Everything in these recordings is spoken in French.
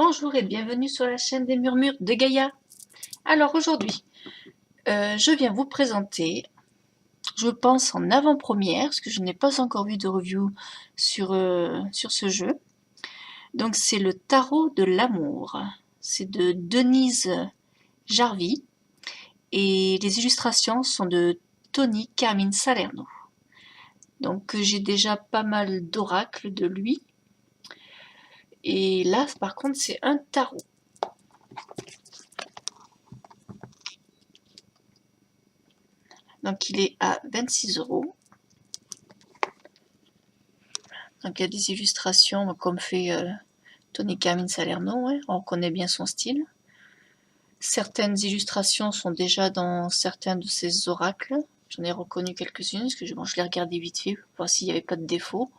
Bonjour et bienvenue sur la chaîne des murmures de Gaïa. Alors aujourd'hui, je viens vous présenter, je pense en avant-première, parce que je n'ai pas encore vu de review sur ce jeu. Donc c'est le tarot de l'amour. C'est de Denise Jarvie et les illustrations sont de Tony Carmine Salerno. Donc j'ai déjà pas mal d'oracles de lui. Et là, par contre, c'est un tarot. Donc il est à 26 €. Donc il y a des illustrations comme fait Tony Carmine Salerno, ouais, on connaît bien son style. Certaines illustrations sont déjà dans certains de ses oracles. J'en ai reconnu quelques-unes, parce que je les regardais vite fait pour voir s'il n'y avait pas de défaut.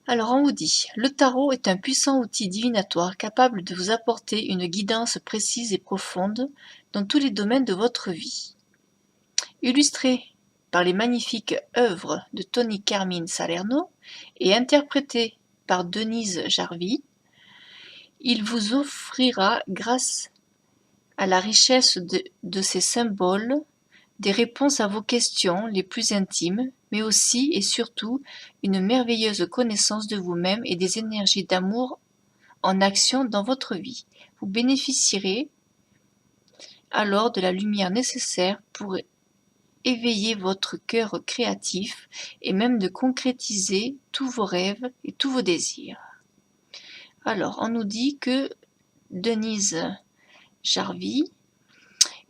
Alors on vous dit, le tarot est un puissant outil divinatoire capable de vous apporter une guidance précise et profonde dans tous les domaines de votre vie. Illustré par les magnifiques œuvres de Tony Carmine Salerno et interprété par Denise Jarvie, il vous offrira, grâce à la richesse de ses symboles, des réponses à vos questions les plus intimes, mais aussi et surtout une merveilleuse connaissance de vous-même et des énergies d'amour en action dans votre vie. Vous bénéficierez alors de la lumière nécessaire pour éveiller votre cœur créatif et même de concrétiser tous vos rêves et tous vos désirs. Alors, on nous dit que Denise Jarvie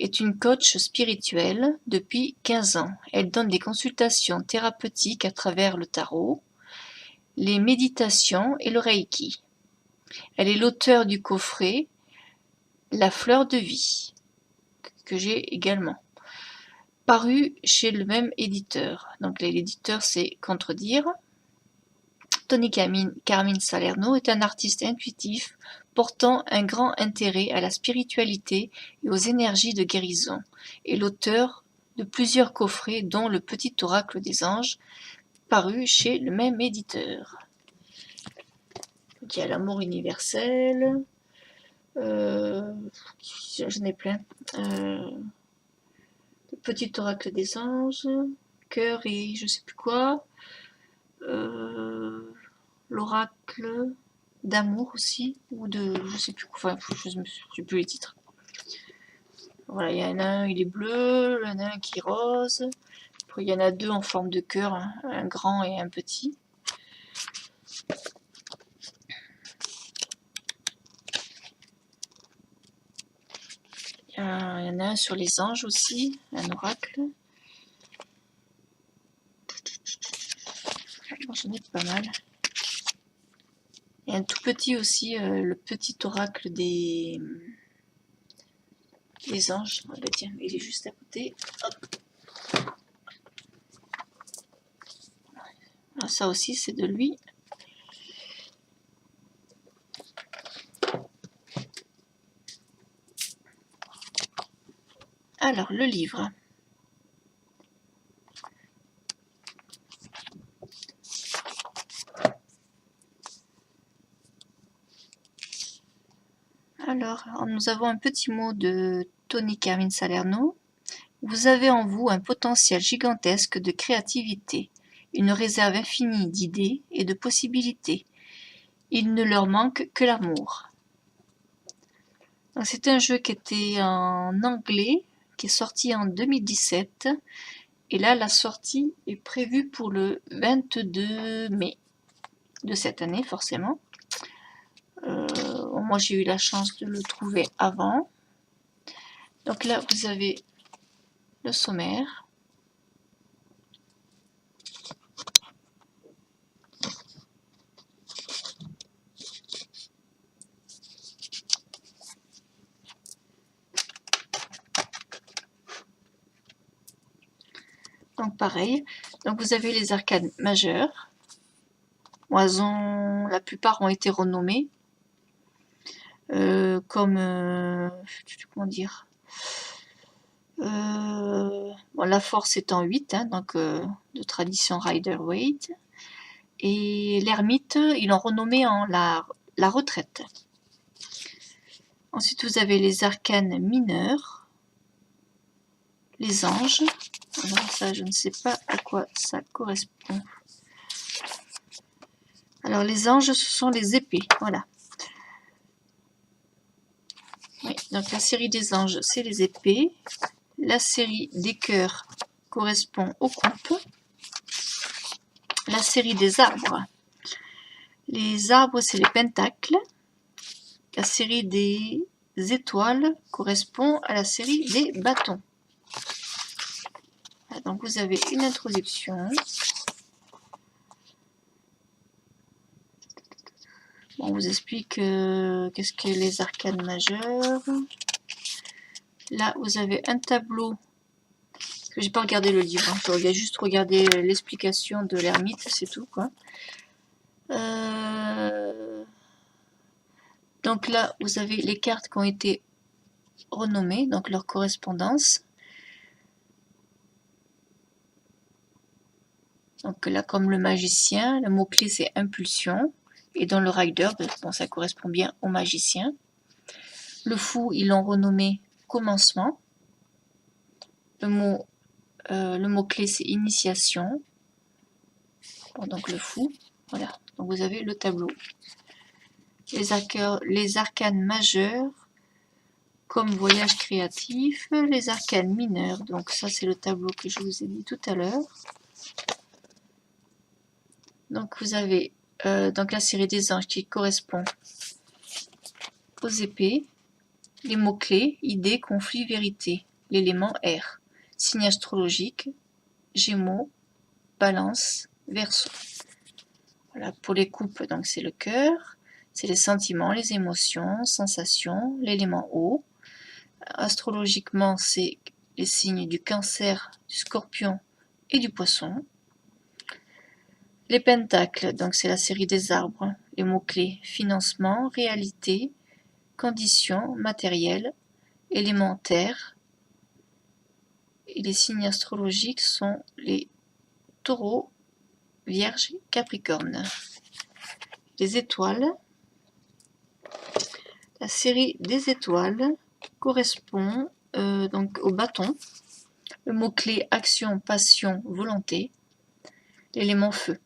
est une coach spirituelle depuis 15 ans. Elle donne des consultations thérapeutiques à travers le tarot, les méditations et le reiki. Elle est l'auteure du coffret La fleur de vie, que j'ai également, paru chez le même éditeur. Donc l'éditeur, c'est Contredire. Tony Carmine Salerno est un artiste intuitif portant un grand intérêt à la spiritualité et aux énergies de guérison, et l'auteur de plusieurs coffrets dont le Petit Oracle des Anges, paru chez le même éditeur. Donc, il y a l'amour universel, j'en ai plein. Le Petit Oracle des Anges, cœur et je sais plus quoi. L'oracle d'amour aussi, ou de je sais plus, enfin je sais plus les titres. Voilà, il y en a un, il est bleu, il y en a un qui est rose. Après, il y en a deux en forme de cœur, hein, un grand et un petit. Il y en a un sur les anges aussi, un oracle. J'en ai pas mal. Et un tout petit aussi, le petit oracle des anges. Ah bah tiens, il est juste à côté. Hop. Ah, ça aussi, c'est de lui. Alors, le livre. Alors, nous avons un petit mot de Tony Carmine Salerno. Vous avez en vous un potentiel gigantesque de créativité, une réserve infinie d'idées et de possibilités. Il ne leur manque que l'amour. C'est un jeu qui était en anglais, qui est sorti en 2017. Et là, la sortie est prévue pour le 22 mai de cette année, forcément. Moi, j'ai eu la chance de le trouver avant. Donc là, vous avez le sommaire. Donc pareil, donc vous avez les arcades majeures. La plupart ont été renommés. Comme comment dire, bon, la force est en 8, hein, donc de tradition Rider-Waite, et l'ermite, ils l'ont renommé en la retraite. Ensuite, vous avez les arcanes mineurs, les anges. Alors ça, je ne sais pas à quoi ça correspond. Alors les anges, ce sont les épées, voilà. Oui, donc la série des anges, c'est les épées. La série des cœurs correspond aux coupes. La série des arbres. Les arbres, c'est les pentacles. La série des étoiles correspond à la série des bâtons. Voilà, donc vous avez une introduction. Bon, on vous explique qu'est-ce que les arcanes majeures. Là, vous avez un tableau. Je n'ai pas regardé le livre, hein. J'ai juste regardé l'explication de l'ermite, c'est tout, quoi. Donc là, vous avez les cartes qui ont été renommées, donc leur correspondance. Donc là, comme le magicien, le mot-clé c'est impulsion. Et dans le rider, bon, ça correspond bien au magicien. Le fou, ils l'ont renommé commencement. Le mot-clé c'est initiation. Bon, donc le fou, voilà. Donc vous avez le tableau. Les arcanes majeures, comme voyage créatif. Les arcanes mineurs, donc ça c'est le tableau que je vous ai dit tout à l'heure. Donc vous avez donc la série des anges qui correspond aux épées, les mots-clés, idée, conflit, vérité, l'élément R, signe astrologique, Gémeaux, Balance, Verseau. Voilà, pour les coupes, donc c'est le cœur, c'est les sentiments, les émotions, sensations, l'élément eau. Astrologiquement, c'est les signes du Cancer, du Scorpion et du Poisson. Les pentacles, donc c'est la série des arbres, les mots-clés financement, réalité, conditions, matériel, élément terre. Et les signes astrologiques sont les taureaux, vierge, capricorne. Les étoiles, la série des étoiles correspond donc au bâton, le mot-clé action, passion, volonté, l'élément feu.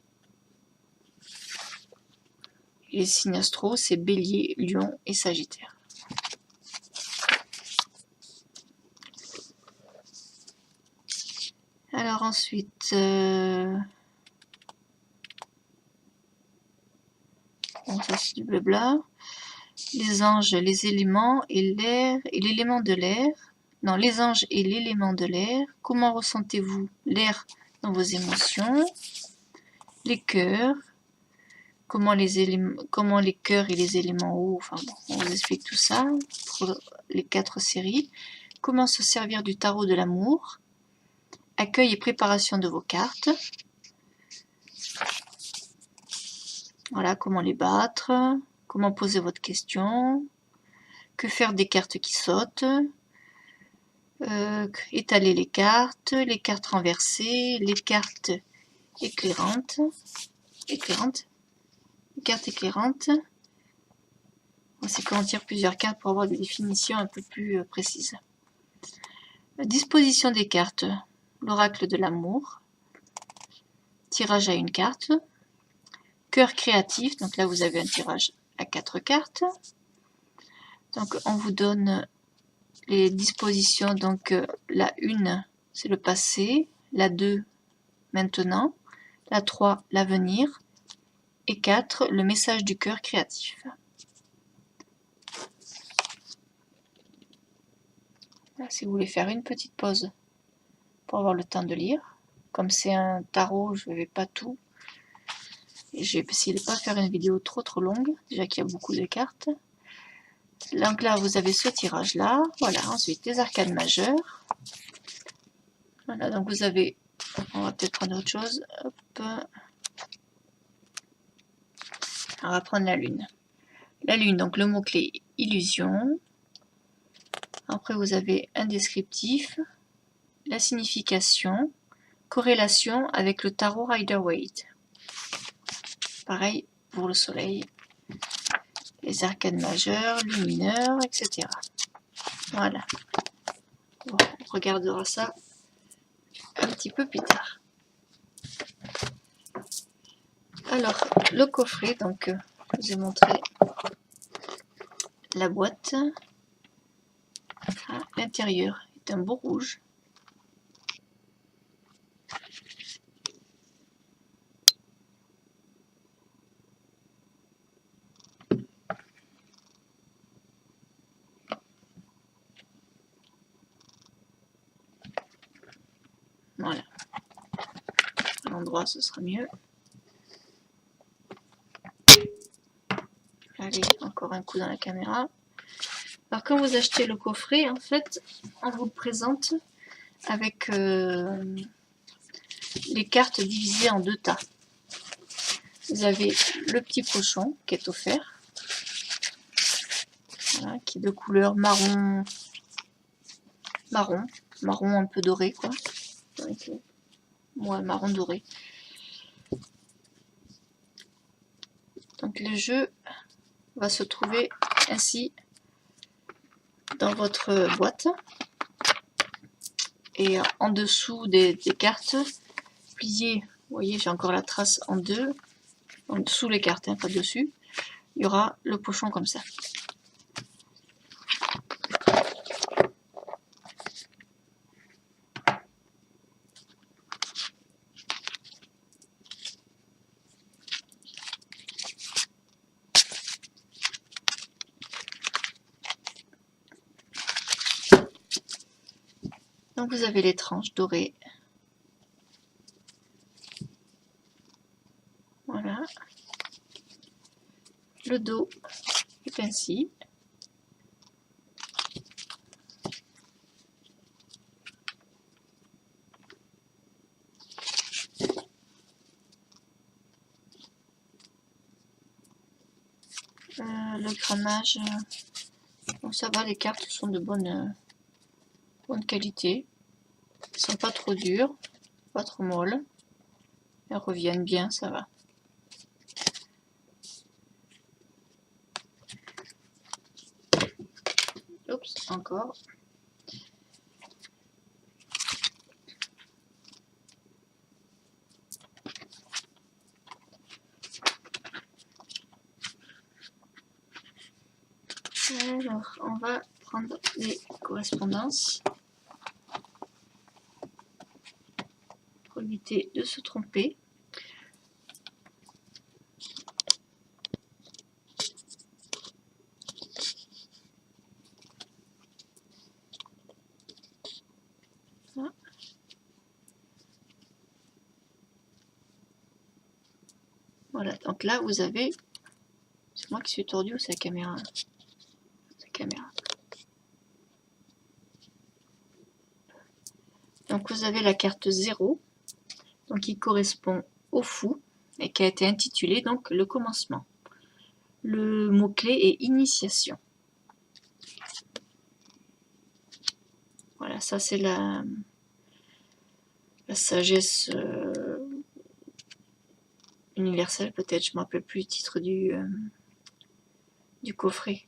Les signes astro, c'est Bélier, Lion et Sagittaire. Alors ensuite, bon, ça c'est du blabla. Les anges, les éléments et l'air et l'élément de l'air. Non, les anges et l'élément de l'air. Comment ressentez-vous l'air dans vos émotions? Les cœurs. Comment les cœurs et les éléments eau, enfin bon, on vous explique tout ça pour les 4 séries. Comment se servir du tarot de l'amour. Accueil et préparation de vos cartes. Voilà, comment les battre. Comment poser votre question. Que faire des cartes qui sautent. Étaler les cartes renversées, les cartes éclairantes. Les cartes éclairantes. C'est quand on tire plusieurs cartes pour avoir des définitions un peu plus précises. La disposition des cartes. L'oracle de l'amour. Tirage à une carte. Cœur créatif. Donc là, vous avez un tirage à 4 cartes. Donc, on vous donne les dispositions. Donc, la 1, c'est le passé. La 2, maintenant. La 3, l'avenir. Et 4, le message du cœur créatif. Là, si vous voulez faire une petite pause pour avoir le temps de lire. Comme c'est un tarot, je ne vais pas tout. J'ai essayé de ne pas faire une vidéo trop longue, déjà qu'il y a beaucoup de cartes. Donc là, vous avez ce tirage-là. Voilà, ensuite les arcanes majeures. Voilà, donc vous avez... On va peut-être prendre autre chose. Hop. On va prendre la lune. La lune, donc le mot-clé illusion. Après, vous avez un descriptif, la signification, corrélation avec le tarot Rider-Waite. Pareil pour le soleil. les arcades majeures, le mineur, etc. Voilà. Bon, on regardera ça un petit peu plus tard. Alors, le coffret, donc, je vous ai montré la boîte. L'intérieur est un beau rouge. Voilà. À l'endroit, ce sera mieux. Allez, encore un coup dans la caméra. Alors, quand vous achetez le coffret, en fait, on vous le présente avec les cartes divisées en 2 tas. Vous avez le petit pochon qui est offert, voilà, qui est de couleur marron un peu doré, quoi. Ouais, marron doré. Donc le jeu va se trouver ainsi dans votre boîte. Et en dessous des cartes, pliées, vous voyez, j'ai encore la trace en 2, en dessous les cartes, hein, pas dessus, il y aura le pochon comme ça. Donc vous avez les tranches dorées. Voilà. Le dos est ainsi. Le grammage, bon, ça va, les cartes sont de bonne qualité. Elles ne sont pas trop dures, pas trop molles. Elles reviennent bien, ça va. Oups, encore. Alors, on va prendre les correspondances pour éviter de se tromper. Voilà, donc là vous avez, c'est moi qui suis tordu ou c'est la caméra? C'est la caméra. Donc vous avez la carte 0, donc qui correspond au fou et qui a été intitulée donc le commencement. Le mot-clé est initiation. Voilà, ça c'est la sagesse universelle, peut-être, je ne me rappelle plus le titre du coffret,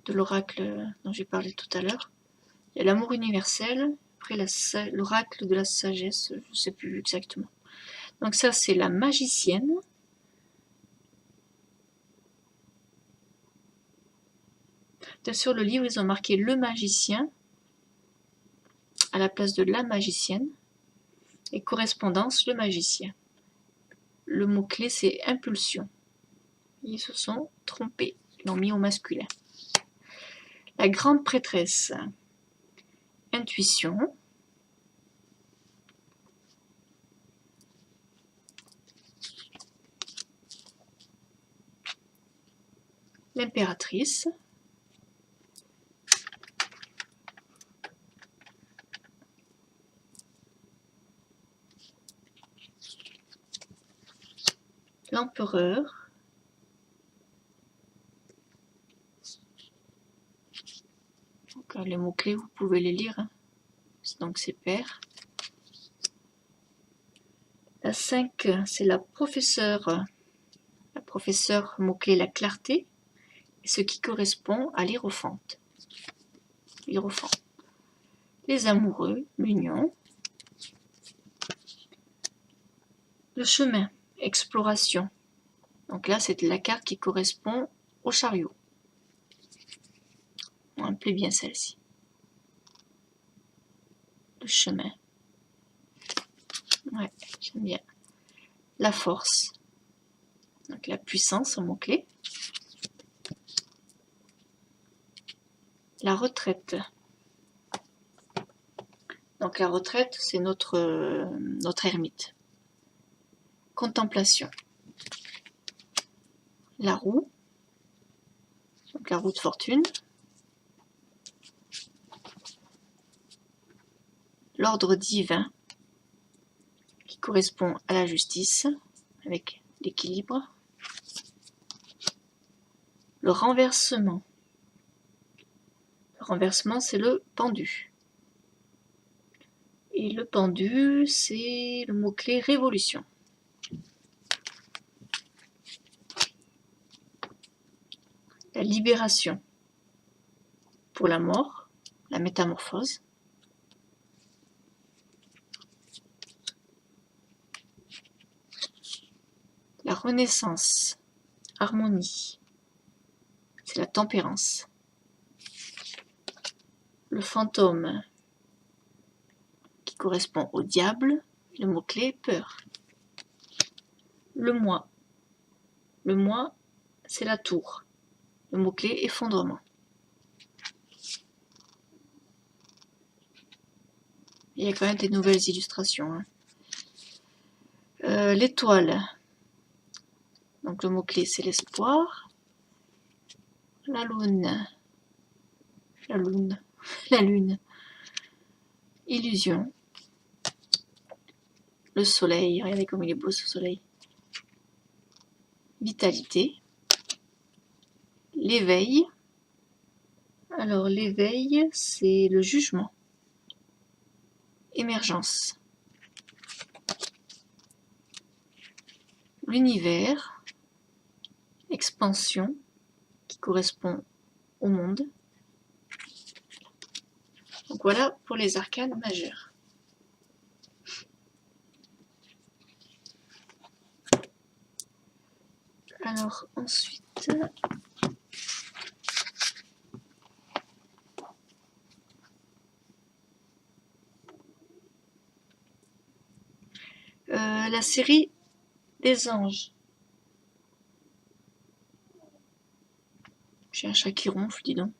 de l'oracle dont j'ai parlé tout à l'heure. Il y a l'amour universel, après l'oracle de la sagesse, je ne sais plus exactement. Donc ça c'est la magicienne. Sur le livre, ils ont marqué le magicien à la place de la magicienne et correspondance le magicien. Le mot-clé c'est impulsion. Ils se sont trompés, ils l'ont mis au masculin. La grande prêtresse, intuition. L'impératrice. L'empereur. Donc les mots-clés, vous pouvez les lire. Hein. Donc c'est pair. La 5, c'est la professeure Professeur, mot-clé la clarté, ce qui correspond à l'hiérophante. Hiérophant. Les amoureux, l'union. Le chemin, exploration. Donc là, c'est la carte qui correspond au chariot. On plaît bien celle-ci. Le chemin. Ouais, j'aime bien. La force. Donc la puissance, en mot-clé. La retraite. Donc la retraite, c'est notre ermite. Contemplation. La roue. Donc la roue de fortune. L'ordre divin, qui correspond à la justice, avec l'équilibre. Le renversement. Le renversement, c'est le pendu. Et le pendu, c'est le mot-clé révolution. La libération. Pour la mort, la métamorphose. La renaissance, harmonie. C'est la tempérance. Le fantôme, qui correspond au diable, le mot-clé peur. Le moi. Le moi, c'est la tour. Le mot-clé effondrement. Il y a quand même des nouvelles illustrations. Hein. L'étoile. Donc le mot-clé, c'est l'espoir. La lune. La lune. La lune. Illusion. Le soleil. Regardez comme il est beau ce soleil. Vitalité. L'éveil. Alors l'éveil, c'est le jugement. Émergence. L'univers. Expansion, qui correspond au monde. Donc voilà pour les arcanes majeures. Alors ensuite, la série des anges. J'ai un chat qui ronfle, dis donc.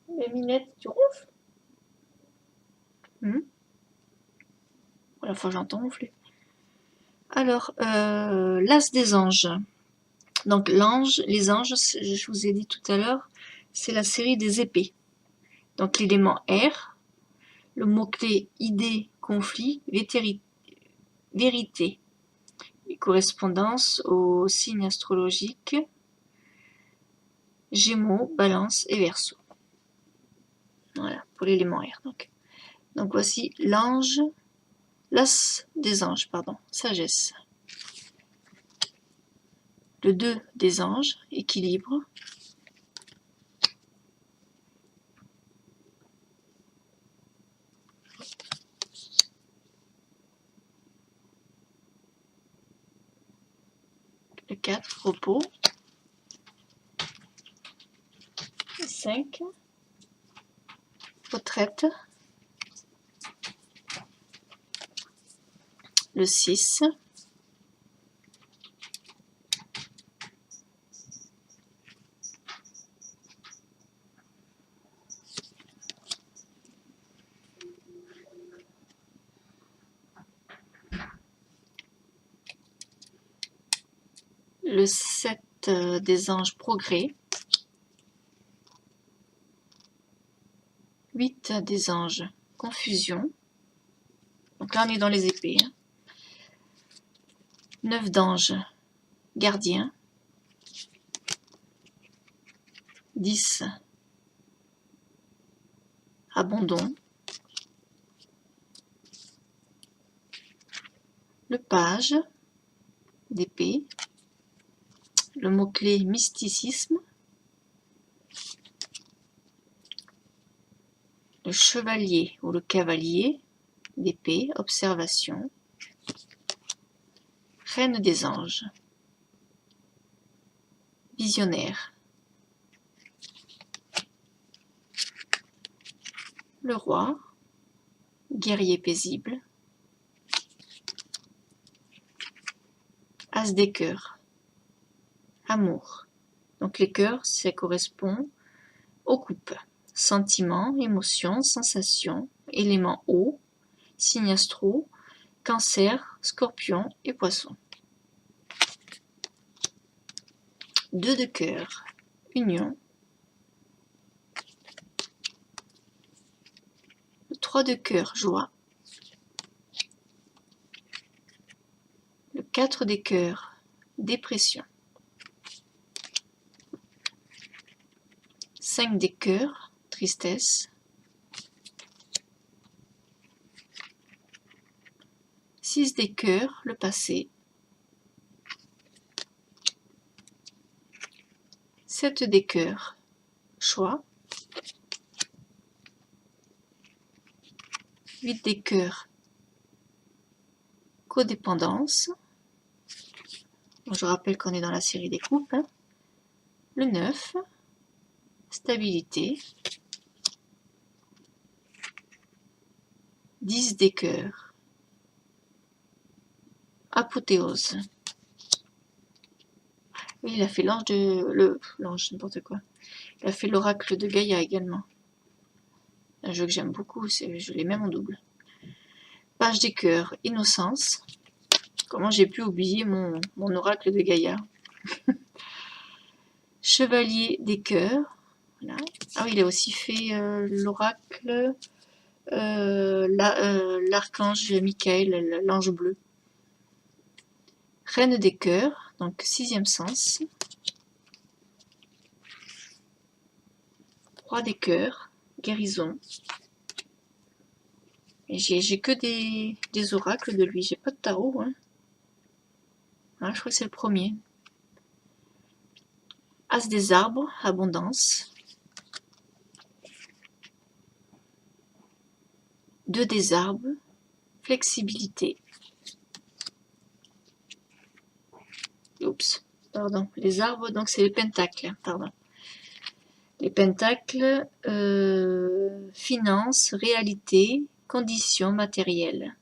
Mais Minette, tu ronfles? La fois j'entends ronfler. Alors, l'as des anges. Donc l'ange, les anges, je vous ai dit tout à l'heure, c'est la série des épées. Donc l'élément R, le mot-clé idée, conflit, vérité. Et correspondance aux signes astrologiques Gémeaux, Balance et Verseau. Voilà, pour l'élément R. Donc voici l'ange, l'as des anges, pardon, sagesse. Le 2 des anges, équilibre. Le 4, repos. Le 5, retraite. Le 6, le 7 des anges, progrès. 8 des anges, confusion. Donc là on est dans les épées. 9 d'anges, gardien. 10, abandon. Le page d'épée. le mot-clé mysticisme, le chevalier ou le cavalier d'épée, observation, reine des anges, visionnaire, le roi, guerrier paisible, as des cœurs, amour. Donc les cœurs, ça correspond aux coupes. Sentiments, émotions, sensations, éléments eau, signes astraux, cancer, scorpion et poisson. 2 de cœur, union. Le 3 de cœur, joie. Le 4 des cœurs, dépression. 5 des cœurs, tristesse. 6 des cœurs, le passé. 7 des cœurs, choix. 8 des cœurs, codépendance. Bon, je rappelle qu'on est dans la série des coupes. Hein. Le 9, stabilité. 10 des cœurs, apothéose. Oui, il a fait l'ange, n'importe quoi. Il a fait l'oracle de Gaïa également. Un jeu que j'aime beaucoup, je l'ai même en double. Page des cœurs, innocence. Comment j'ai pu oublier mon oracle de Gaïa. Chevalier des cœurs. Voilà. Ah oui, il a aussi fait l'oracle, l'archange Michael, l'ange bleu. Reine des cœurs, donc 6e sens. Roi des cœurs, guérison. Et j'ai que des oracles de lui, j'ai pas de tarot. Hein. Ah, je crois que c'est le premier. As des arbres, abondance. 2 des arbres, flexibilité. Oups, pardon. Les arbres, donc c'est les pentacles, pardon. Les pentacles, finances, réalité, conditions matérielles.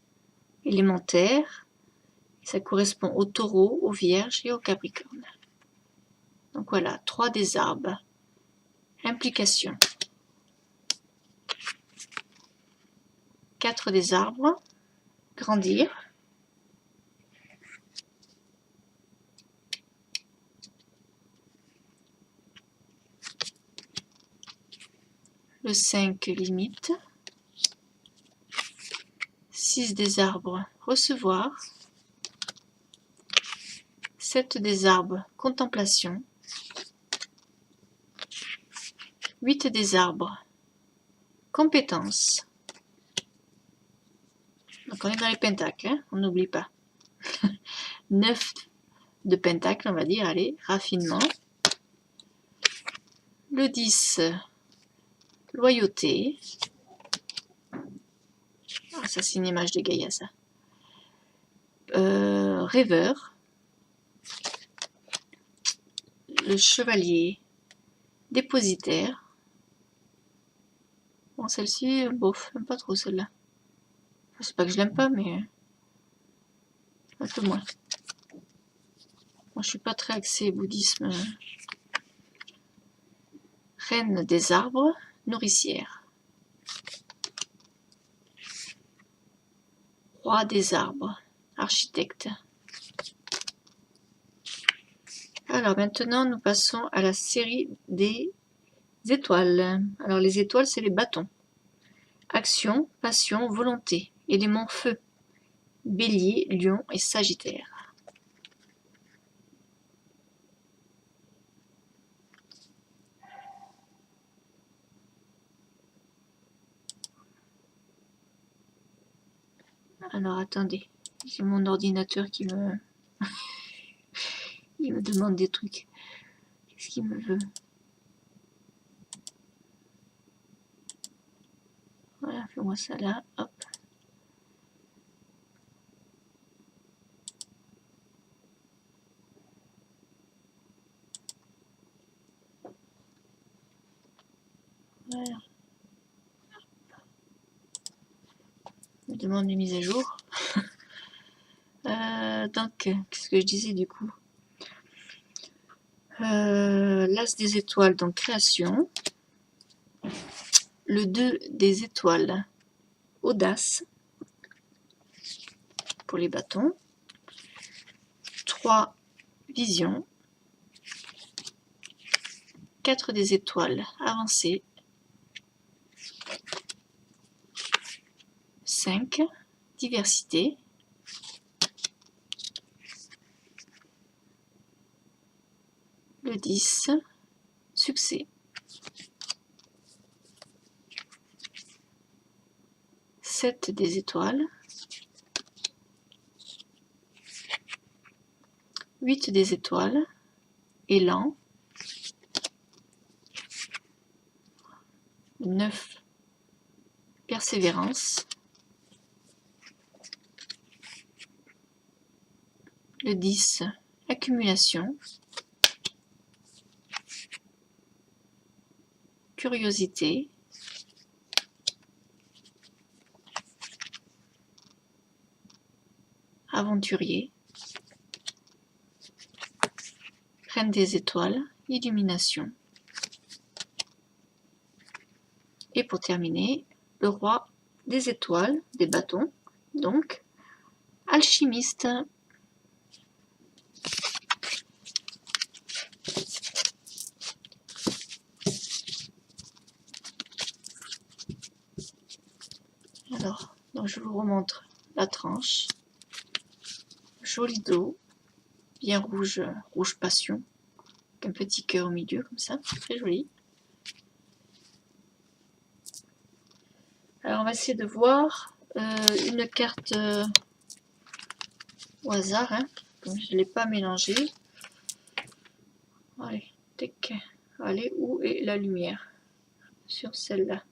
Élémentaire, ça correspond au taureau, au vierge et au capricorne. Donc voilà, 3 des arbres. Implication. 4 des arbres. Grandir. Le 5, limite. 6 des arbres. Recevoir. 7 des arbres. Contemplation. 8 des arbres. Compétences. Donc on est dans les pentacles, hein, on n'oublie pas. 9 de pentacles, on va dire, allez, raffinement. Le 10, loyauté. Ah, ça c'est une image de Gaïa, ça. Rêveur. Le chevalier, dépositaire. Bon, celle-ci, bof, j'aime pas trop celle-là. C'est pas que je l'aime pas, mais un peu moins. Moi, je suis pas très axée bouddhisme. Reine des arbres, nourricière. Roi des arbres, architecte. Alors maintenant, nous passons à la série des étoiles. Alors les étoiles, c'est les bâtons. Action, passion, volonté. Élément feu. Bélier, lion et sagittaire. Alors attendez, j'ai mon ordinateur qui me me demande des trucs. Qu'est-ce qu'il me veut? Voilà, fais-moi ça là, hop. Voilà. On me demande des mises à jour. Donc, qu'est-ce que je disais du coup? L'As des étoiles, donc création. Le 2 des étoiles, audace, pour les bâtons. 3, vision. 4 des étoiles, avancée. 5, diversité. Le 10, succès. 7 des étoiles. 8 des étoiles. Élan. 9, persévérance. Le 10, accumulation. Curiosité. Aventurier. Reine des étoiles, illumination. Et pour terminer, le roi des étoiles, des bâtons, donc alchimiste. Alors, donc je vous remontre la tranche. Joli dos, bien rouge, rouge passion, avec un petit cœur au milieu comme ça, très joli. Alors on va essayer de voir une carte au hasard, hein, comme je ne l'ai pas mélangée. Allez, tac. Allez, où est la lumière? Sur celle-là.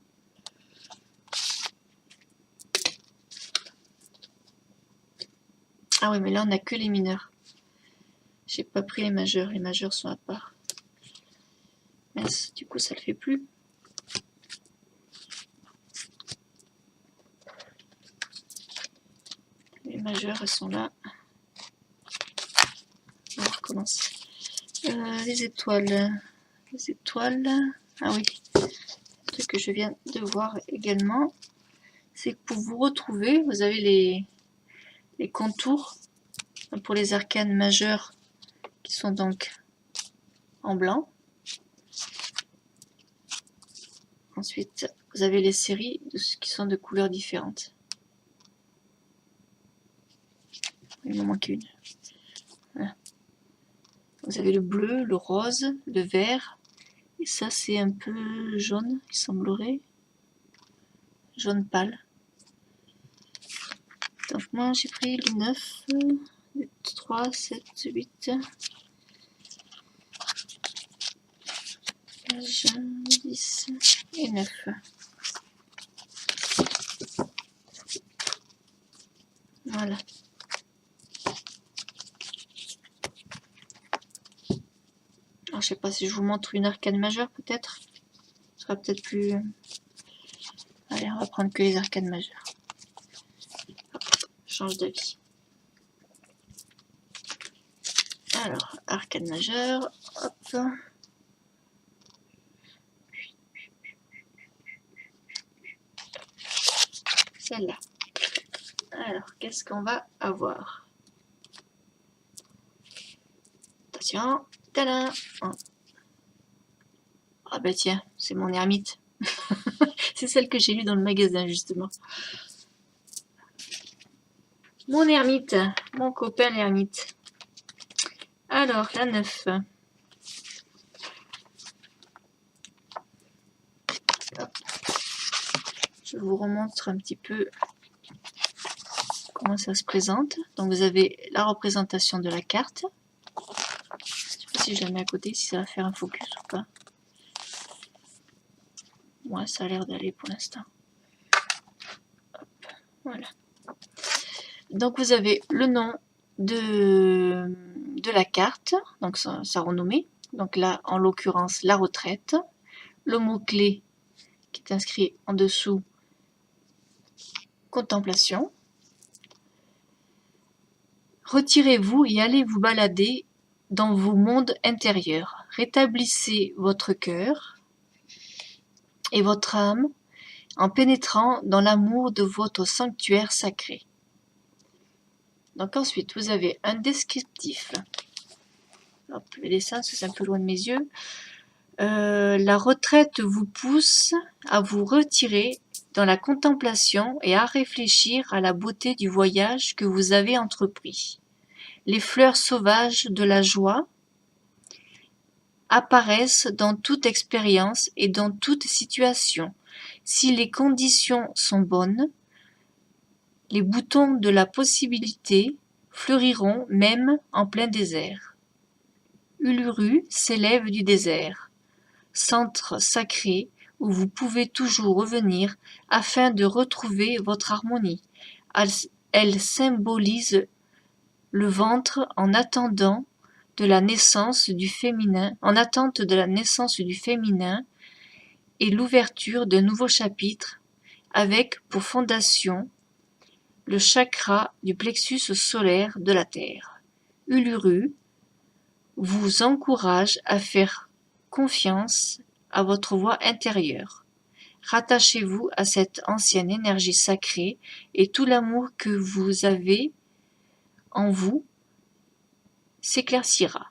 Ah oui, mais là on n'a que les mineurs. J'ai pas pris les majeurs sont à part. Mince, du coup ça le fait plus. Les majeurs elles sont là. On recommence. Les étoiles. Les étoiles. Ah oui. Le truc que je viens de voir également, c'est que pour vous retrouver, vous avez les contours pour les arcanes majeures qui sont donc en blanc. Ensuite, vous avez les séries qui sont de couleurs différentes. Il m'en manque une. Voilà. Vous avez le bleu, le rose, le vert. Et ça, c'est un peu jaune, il semblerait. Jaune pâle. Donc moi, j'ai pris le 9, 3, 7, 8. 10 et 9. Voilà. Alors, je sais pas si je vous montre une arcane majeure, peut-être. Ce sera peut-être plus... Allez, on va prendre que les arcanes majeures. Hop, change d'avis. Alors, arcane majeure. Hop. Celle-là. Alors, qu'est-ce qu'on va avoir? Attention. Tadam! Ah bah tiens, c'est mon ermite. C'est celle que j'ai lue dans le magasin, justement. Mon ermite. Mon copain l'ermite. Alors, la 9. Hop. Je vous remontre un petit peu comment ça se présente. Donc vous avez la représentation de la carte. si je la mets à côté, si ça va faire un focus ou pas. Ouais, ça a l'air d'aller pour l'instant. Voilà. Donc vous avez le nom de la carte, donc sa renommée. Donc là, en l'occurrence, la retraite. Le mot-clé qui est inscrit en dessous, contemplation. Retirez-vous et allez vous balader dans vos mondes intérieurs. Rétablissez votre cœur et votre âme en pénétrant dans l'amour de votre sanctuaire sacré. Donc ensuite, vous avez un descriptif. Hop, je vais descendre parce que c'est un peu loin de mes yeux. La retraite vous pousse à vous retirer dans la contemplation et à réfléchir à la beauté du voyage que vous avez entrepris. Les fleurs sauvages de la joie apparaissent dans toute expérience et dans toute situation. Si les conditions sont bonnes, les boutons de la possibilité fleuriront même en plein désert. Uluru s'élève du désert, centre sacré où vous pouvez toujours revenir afin de retrouver votre harmonie. Elle symbolise le ventre en attendant de la naissance du féminin, en attente de la naissance du féminin et l'ouverture d'un nouveau chapitre avec pour fondation le chakra du plexus solaire de la Terre. Uluru vous encourage à faire confiance à votre voix intérieure. Rattachez-vous à cette ancienne énergie sacrée et tout l'amour que vous avez en vous s'éclaircira.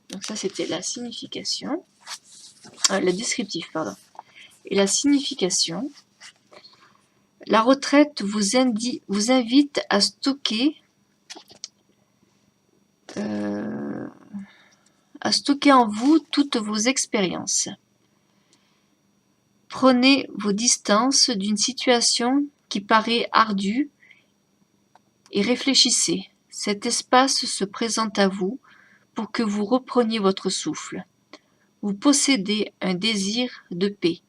Donc ça, c'était la signification, le descriptif, pardon. Et la signification, la retraite vous invite à stocker en vous toutes vos expériences. Prenez vos distances d'une situation qui paraît ardue et réfléchissez. Cet espace se présente à vous pour que vous repreniez votre souffle. Vous possédez un désir de paix,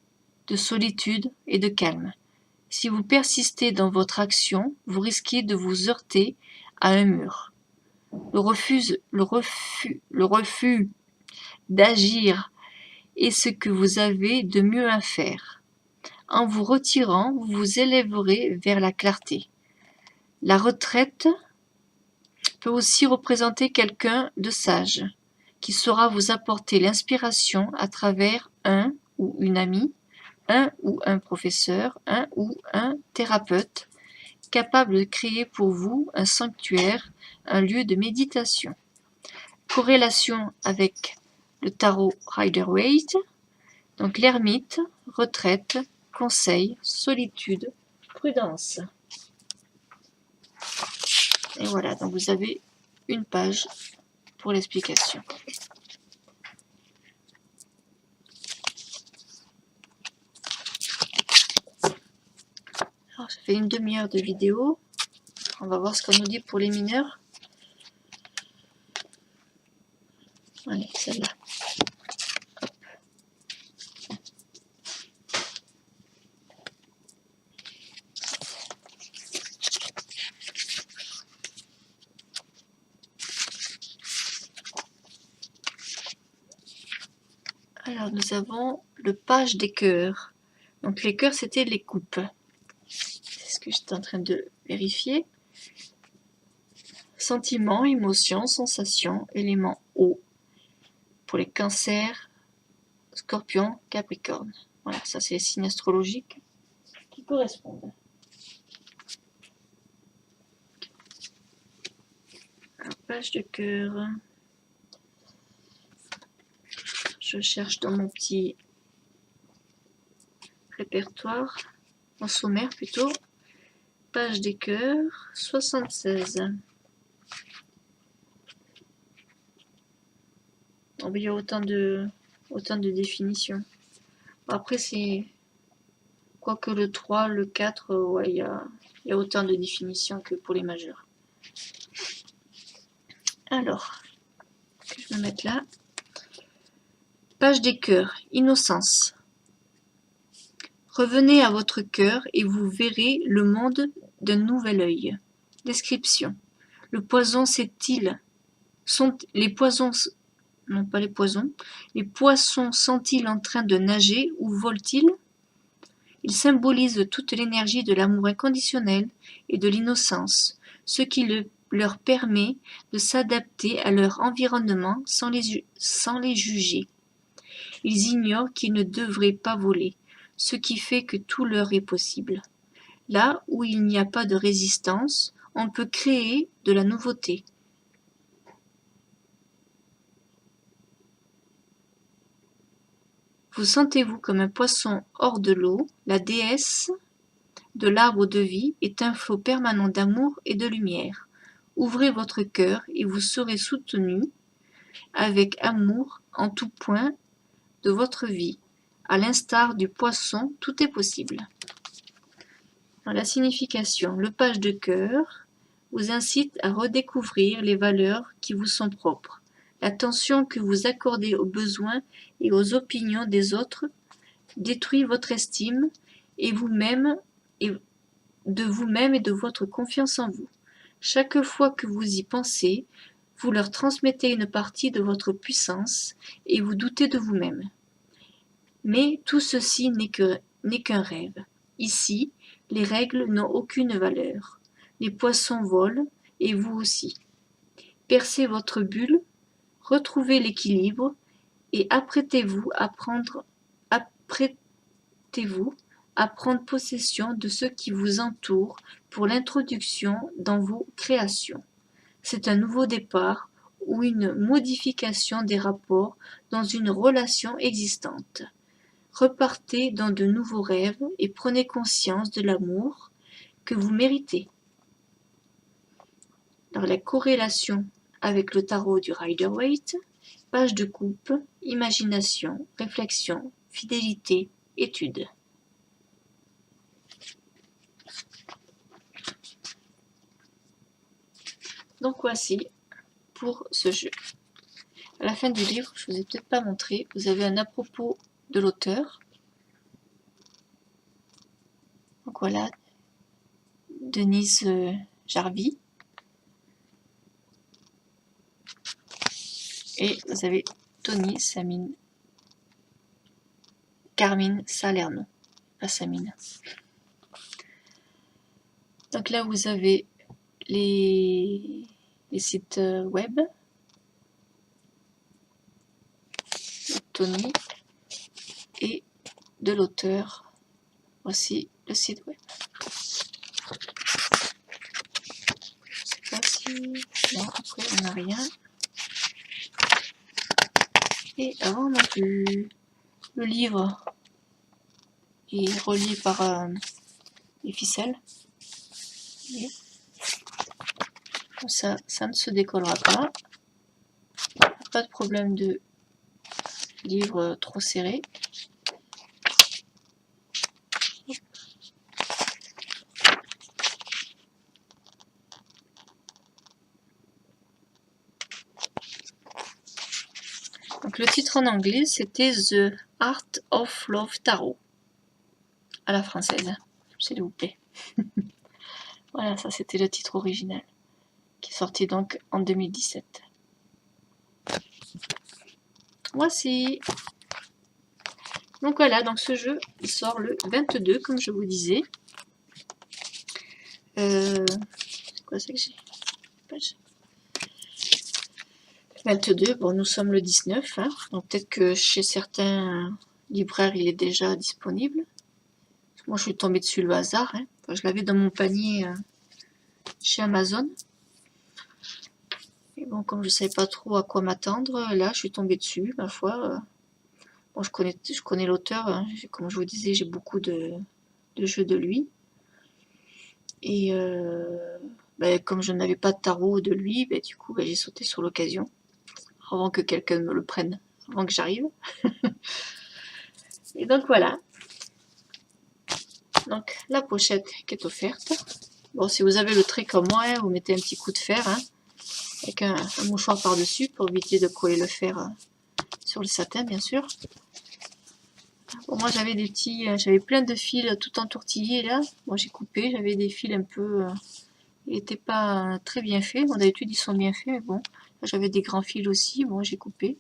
de solitude et de calme. Si vous persistez dans votre action, vous risquez de vous heurter à un mur. Le refus d'agir est ce que vous avez de mieux à faire. En vous retirant, vous vous élèverez vers la clarté. La retraite peut aussi représenter quelqu'un de sage, qui saura vous apporter l'inspiration à travers un ou une amie, un ou un professeur, un ou un thérapeute, capable de créer pour vous un sanctuaire, un lieu de méditation. Corrélation avec le tarot Rider-Waite, donc l'ermite, retraite, conseil, solitude, prudence. Et voilà, donc vous avez une page pour l'explication. Alors, ça fait une demi-heure de vidéo. On va voir ce qu'on nous dit pour les mineurs. Allez, celle-là. Alors, nous avons le page des cœurs. Donc, les cœurs, c'était les coupes. C'est ce que j'étais en train de vérifier. Sentiments, émotions, sensations, éléments eau. Pour les cancers, scorpions, capricorne. Voilà, ça c'est les signes astrologiques qui correspondent. Alors, page de cœur. Je cherche dans mon petit répertoire, en sommaire plutôt. Page des cœurs, 76. Oh, il y a autant de définitions. Après, c'est... Quoique le 3, le 4, ouais, il y a autant de définitions que pour les majeurs. Alors, Je vais me mettre là. Page des cœurs, innocence. Revenez à votre cœur et vous verrez le monde d'un nouvel œil. Description. Le poison sait-il les poisons, non pas les poisons, les poissons sont-ils en train de nager ou volent-ils? Ils symbolisent toute l'énergie de l'amour inconditionnel et de l'innocence, ce qui leur permet de s'adapter à leur environnement sans les juger. Ils ignorent qu'ils ne devraient pas voler, ce qui fait que tout leur est possible. Là où il n'y a pas de résistance, on peut créer de la nouveauté. Vous sentez-vous comme un poisson hors de l'eau, la déesse de l'arbre de vie est un flot permanent d'amour et de lumière. Ouvrez votre cœur et vous serez soutenu avec amour en tout point de votre vie. À l'instar du poisson, tout est possible. Dans la signification, le page de cœur vous incite à redécouvrir les valeurs qui vous sont propres. L'attention que vous accordez aux besoins et aux opinions des autres détruit votre estime et de vous-même et de votre confiance en vous. Chaque fois que vous y pensez, vous leur transmettez une partie de votre puissance et vous doutez de vous-même. Mais tout ceci n'est qu'un rêve. Ici, les règles n'ont aucune valeur. Les poissons volent, et vous aussi. Percez votre bulle, retrouvez l'équilibre, et apprêtez-vous à prendre possession de ce qui vous entoure pour l'introduction dans vos créations. C'est un nouveau départ ou une modification des rapports dans une relation existante. Repartez dans de nouveaux rêves et prenez conscience de l'amour que vous méritez. Dans la corrélation avec le tarot du Rider-Waite, page de coupe, imagination, réflexion, fidélité, étude. Donc voici pour ce jeu. À la fin du livre, je ne vous ai peut-être pas montré, vous avez un à propos de l'auteur. Donc voilà, Denise Jarvie. Et vous avez Tony Carmine Salerno, pas Samine. Donc là, vous avez les sites web. Tony et de l'auteur aussi le site web. Je sais pas si... Non, après on n'a rien. Et avant non plus. Le livre est relié par les ficelles. Et comme ça ne se décollera pas. Pas de problème de livre trop serré. Donc le titre en anglais c'était The Art of Love Tarot. À la française, s'il vous plaît. Voilà, ça c'était le titre original, qui est sorti donc en 2017. Voici. Donc voilà, donc ce jeu il sort le 22, comme je vous disais. C'est quoi ça que j'ai? 22, bon nous sommes le 19, hein, donc peut-être que chez certains libraires il est déjà disponible. Moi je suis tombée dessus le hasard, hein. Enfin, je l'avais dans mon panier chez Amazon. Et bon, comme je ne savais pas trop à quoi m'attendre, là je suis tombée dessus, ma foi. Bon, je connais l'auteur, hein. Comme je vous disais, j'ai beaucoup de jeux de lui. Et comme je n'avais pas de tarot de lui, du coup j'ai sauté sur l'occasion, avant que quelqu'un me le prenne, avant que j'arrive. Et donc voilà. Donc la pochette qui est offerte. Bon, si vous avez le trait comme moi, hein, vous mettez un petit coup de fer. Hein. avec un mouchoir par-dessus pour éviter de coller le fer sur le satin, bien sûr. Bon, moi j'avais des petits, j'avais plein de fils tout entortillés là. Moi j'ai coupé, j'avais des fils un peu, ils n'étaient pas très bien faits. Bon, d'habitude ils sont bien faits, mais bon, j'avais des grands fils aussi. Bon, j'ai coupé.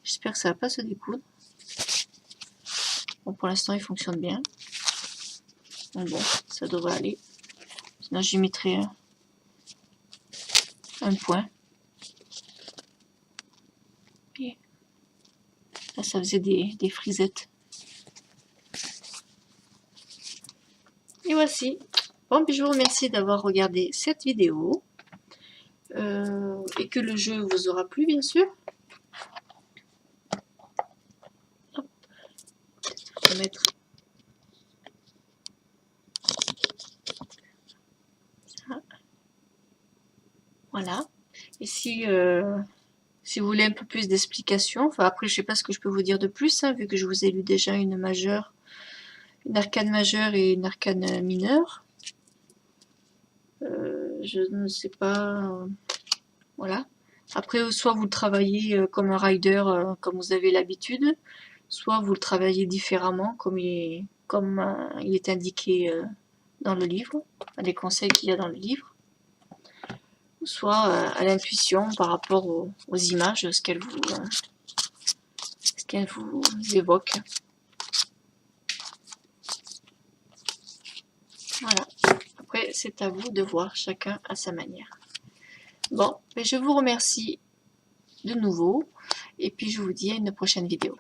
J'espère que ça va pas se découdre. Bon, pour l'instant il fonctionne bien. Donc bon, ça devrait aller. Sinon j'y mettrai un point. Et là ça faisait des frisettes. Et voici. Bon, puis je vous remercie d'avoir regardé cette vidéo. Et que le jeu vous aura plu, bien sûr. Hop. Je vais mettre ça. Voilà. Et si vous voulez un peu plus d'explications, enfin après je sais pas ce que je peux vous dire de plus, hein, vu que je vous ai lu déjà une majeure, une arcane majeure et une arcane mineure. Je ne sais pas. Voilà. Après, soit vous le travaillez comme un rider, comme vous avez l'habitude, soit vous le travaillez différemment, comme il est indiqué dans le livre, les conseils qu'il y a dans le livre, soit à l'intuition par rapport aux images, ce qu'elles vous évoquent. Voilà. Après, c'est à vous de voir, chacun à sa manière. Bon, je vous remercie de nouveau, et puis je vous dis à une prochaine vidéo.